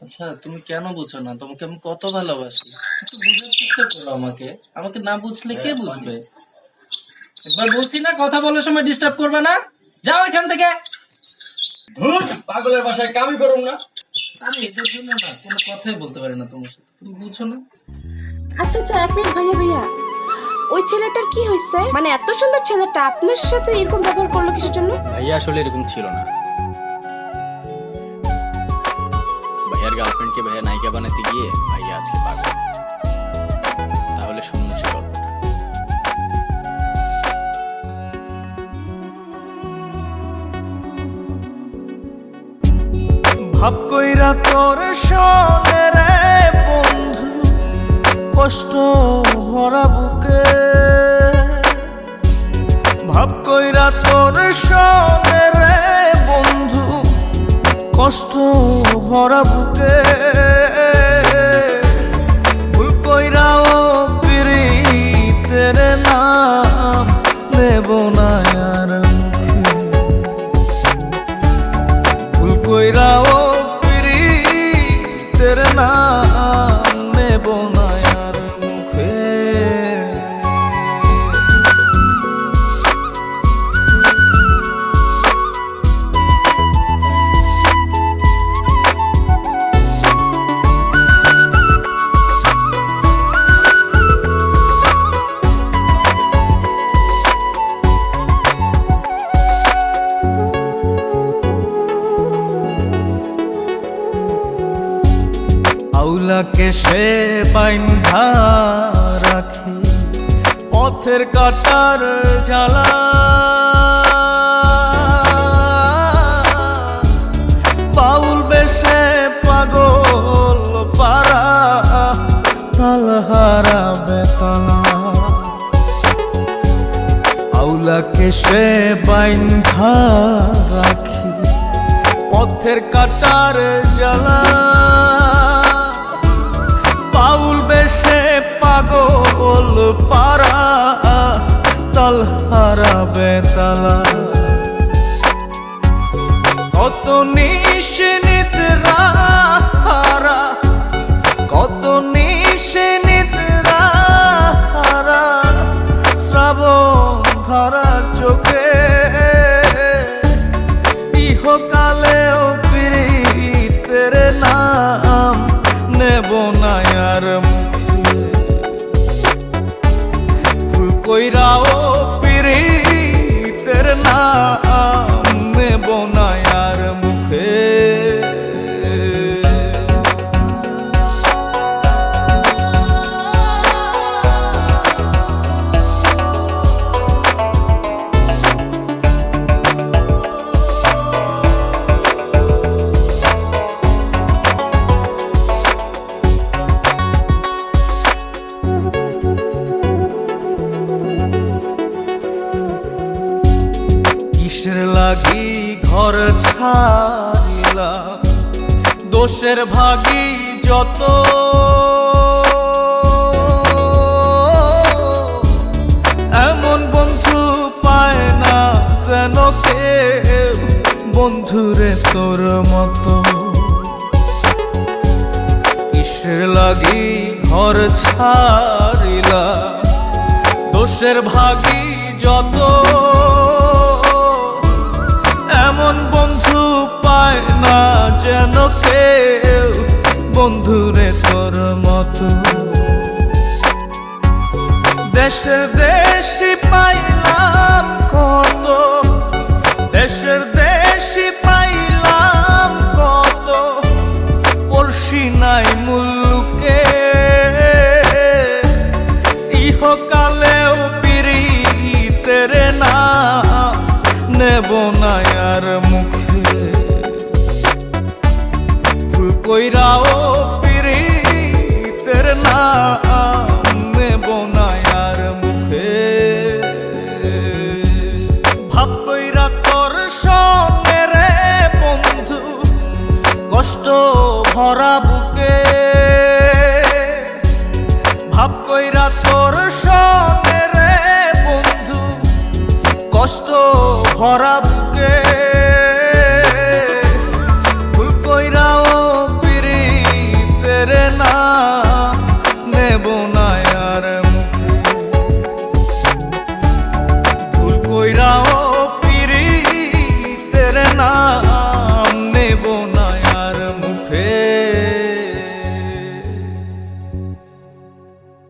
আচ্ছা, তুমি কেন বুঝো না? তোমাকে আমি কত ভালোবাসি। একটু বুঝার চেষ্টা করো আমাকে। আমাকে না বুঝলে কে বুঝবে? একবার বলছি না, কথা বলার সময় ডিস্টার্ব করবে না। যাও এখান থেকে। ধুর, পাগলের বাসায় কামই করুম না। আমি এদের জন্য না কোনো কথাই বলতে পারি না তোমার সাথে, তুমি বুঝো না। আচ্ছা আচ্ছা, এক মিনিট ভাইয়া ভাইয়া, ওই ছেলেটার কি হয়েছে? মানে এত সুন্দর ছেলেটা আপনার সাথে এরকম ব্যবহার করলো কিসের জন্য? ভাইয়া আসলে এরকম ছিল না। ভাইয়ার গার্লফ্রেন্ডকে ভাইয়া নায়িকা বানাতে গিয়ে ভাইয়া আজকে পাগল। তাহলে শুনুন সে গল্পটা। ভাব কইরা তোর শোনে রে বন্ধু, কষ্ট ভরা বুকে। ভাব কইরা তোর শোনে রে বন্ধু, কষ্ট ভরা বুকে। ভুল কইরাও পিরিতের নাম নেব না আর মুখে। ভুল কইরাও পিরিতের নাম নেব না আর মুখে। আউলাকে সে বাইন্ধা রাখি পথের কাটার জ্বালা। বাউল বেশে পাগল পারা, তালহারা বেতলা। আউলাকে সে বাইন্ধা রাখি পথের কাটার জ্বালা। বাউল বেশে পাগল পারা, তালহারা বেতালা। কত নিশিনিদ্রা হারা, কত নিশিনিদ্রা হারা, শ্রাবণ ধারা চোখে। ইহকালেও পিরিতের নাম নেব না আর মুখে। ভুল কইরাও পিরিতের নাম নেব না আর মুখে। কিসের লাগি ঘর ছাড়িলাম, দোষের ভাগী যত। এমন বন্ধু পায় না যেন কেউ, বন্ধুরে তোর মতো। কিসের লাগি ঘর ছাড়িলাম, দোষের ভাগী যত। এমন বন্ধু পায় না যেন কেউ, বন্ধুরে তোর মতো। দেশের দেশি পাইলাম কত, দেশের দেশি পাইলাম কত, পড়শি নাই মুল্লুকে। ইহকালেও পিরিতের নাম নেব না আর মুখে। ভুল কইরাও পিরিতের নাম নেব না আর মুখে। ভাব কইরা তোর সঙ্গে রে বন্ধু, কষ্ট ভরা বুকে। ভাব কইরা তোর সঙ্গে রে বন্ধু, কষ্ট ভরা বুকে।